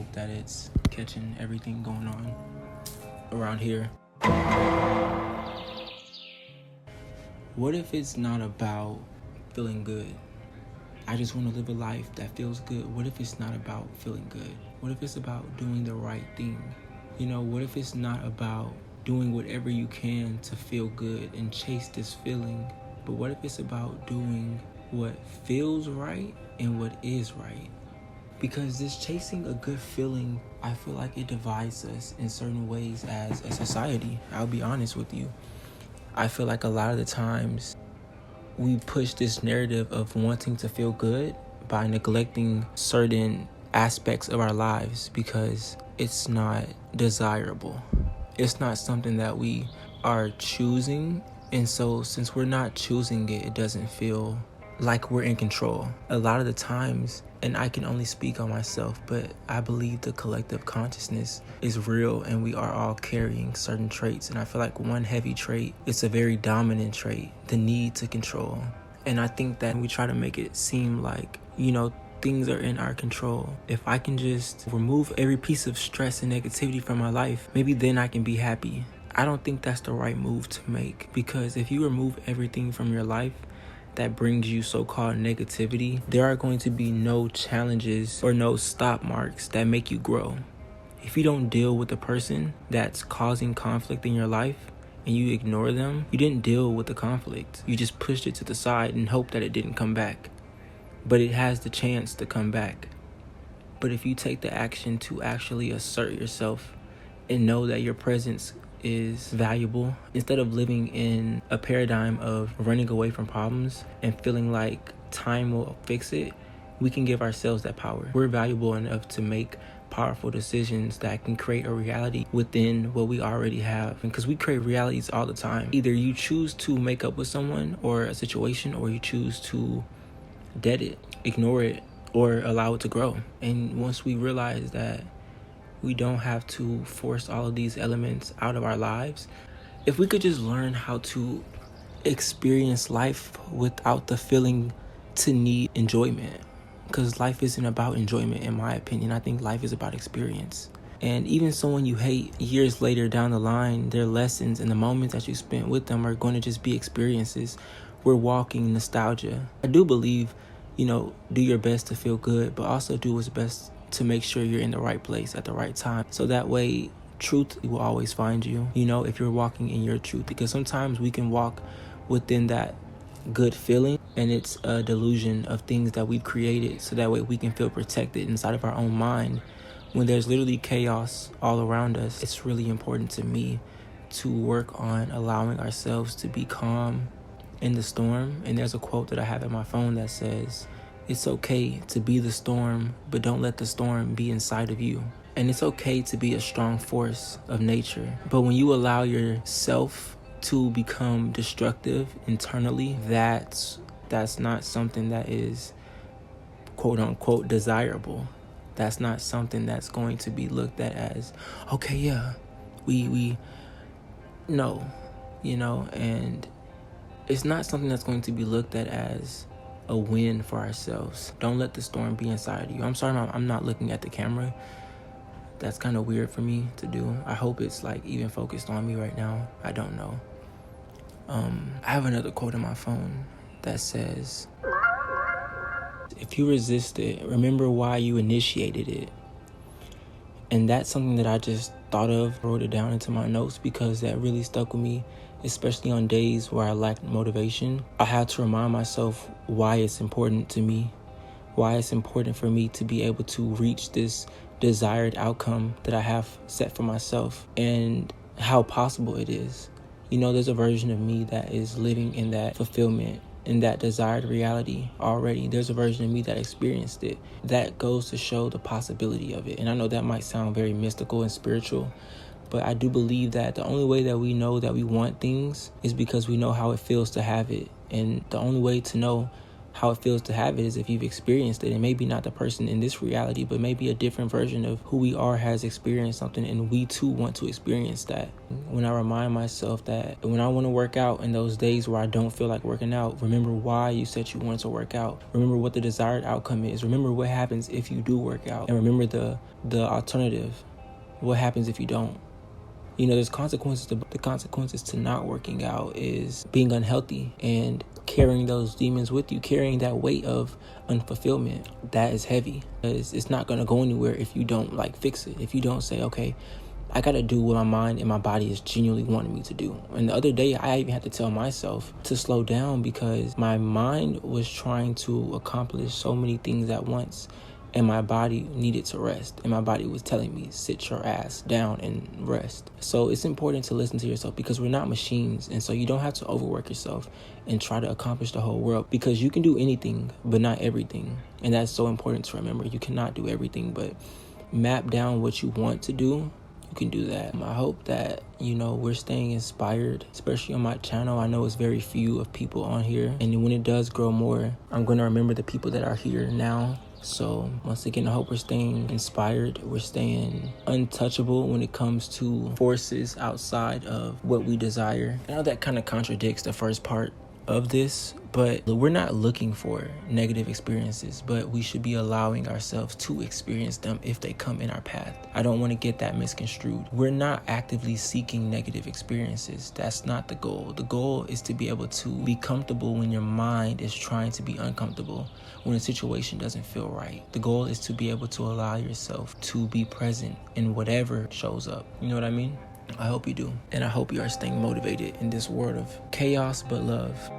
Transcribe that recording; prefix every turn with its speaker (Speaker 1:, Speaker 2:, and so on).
Speaker 1: hope that it's catching everything going on around here. What if it's not about feeling good? I just want to live a life that feels good. What if it's not about feeling good? What if it's about doing the right thing? What if it's not about doing whatever you can to feel good and chase this feeling? But what if it's about doing what feels right and what is right? Because this chasing a good feeling, I feel like it divides us in certain ways as a society. I'll be honest with you. I feel like a lot of the times we push this narrative of wanting to feel good by neglecting certain aspects of our lives because it's not desirable. It's not something that we are choosing. And so since we're not choosing it, it doesn't feel like we're in control. A lot of the times, and I can only speak on myself, but I believe the collective consciousness is real and we are all carrying certain traits. And I feel like one heavy trait, it's a very dominant trait, the need to control. And I think that we try to make it seem like, things are in our control. If I can just remove every piece of stress and negativity from my life, maybe then I can be happy. I don't think that's the right move to make, because if you remove everything from your life that brings you so-called negativity, there are going to be no challenges or no stop marks that make you grow. If you don't deal with the person that's causing conflict in your life and you ignore them, you didn't deal with the conflict. You just pushed it to the side and hoped that it didn't come back. But it has the chance to come back. But if you take the action to actually assert yourself and know that your presence is valuable, instead of living in a paradigm of running away from problems and feeling like time will fix it, we can give ourselves that power. We're valuable enough to make powerful decisions that can create a reality within what we already have. Because we create realities all the time. Either you choose to make up with someone or a situation, or you choose to dead it, ignore it, or allow it to grow. And once we realize that we don't have to force all of these elements out of our lives, if we could just learn how to experience life without the feeling to need enjoyment. Because life isn't about enjoyment, in my opinion. I think life is about experience. And even someone you hate, years later down the line, their lessons and the moments that you spent with them are going to just be experiences. We're walking nostalgia. I do believe, do your best to feel good, but also do what's best to make sure you're in the right place at the right time. So that way, truth will always find you, if you're walking in your truth. Because sometimes we can walk within that good feeling, and it's a delusion of things that we've created so that way we can feel protected inside of our own mind. When there's literally chaos all around us, it's really important to me to work on allowing ourselves to be calm in the storm. And there's a quote that I have in my phone that says, "It's okay to be the storm, but don't let the storm be inside of you." And it's okay to be a strong force of nature. But when you allow yourself to become destructive internally, that's not something that is quote unquote desirable. That's not something that's going to be looked at as, okay, yeah, we no, and it's not something that's going to be looked at as a win for ourselves. Don't let the storm be inside of you. I'm sorry, I'm not looking at the camera. That's kind of weird for me to do. I hope it's even focused on me right now. I don't know. I have another quote on my phone that says, "If you resist it, remember why you initiated it." And that's something that I just thought of, wrote it down into my notes, because that really stuck with me, especially on days where I lacked motivation. I had to remind myself why it's important to me, why it's important for me to be able to reach this desired outcome that I have set for myself, and how possible it is. There's a version of me that is living in that fulfillment, in that desired reality already. There's a version of me that experienced it. That goes to show the possibility of it. And I know that might sound very mystical and spiritual, but I do believe that the only way that we know that we want things is because we know how it feels to have it. And the only way to know how it feels to have it is if you've experienced it, and maybe not the person in this reality, but maybe a different version of who we are has experienced something, and we too want to experience that. When I remind myself that when I want to work out in those days where I don't feel like working out, remember why you said you wanted to work out. Remember what the desired outcome is. Remember what happens if you do work out, and remember the alternative. What happens if you don't? You know, there's consequences. The consequences to not working out is being unhealthy and carrying those demons with you, carrying that weight of unfulfillment. That is heavy. It's not going to go anywhere if you don't fix it. If you don't say, okay, I got to do what my mind and my body is genuinely wanting me to do. And the other day, I even had to tell myself to slow down because my mind was trying to accomplish so many things at once. And my body needed to rest. And my body was telling me, sit your ass down and rest. So it's important to listen to yourself because we're not machines. And so you don't have to overwork yourself and try to accomplish the whole world, because you can do anything, but not everything. And that's so important to remember. You cannot do everything, but map down what you want to do. You can do that. I hope that, we're staying inspired, especially on my channel. I know it's very few of people on here. And when it does grow more, I'm going to remember the people that are here now. So once again, I hope we're staying inspired. We're staying untouchable when it comes to forces outside of what we desire. I know that kind of contradicts the first part of this, but we're not looking for negative experiences, but we should be allowing ourselves to experience them if they come in our path. I don't want to get that misconstrued. We're not actively seeking negative experiences. That's not the goal. The goal is to be able to be comfortable when your mind is trying to be uncomfortable, when a situation doesn't feel right. The goal is to be able to allow yourself to be present in whatever shows up. You know what I mean? I hope you do. And I hope you are staying motivated in this world of chaos but love.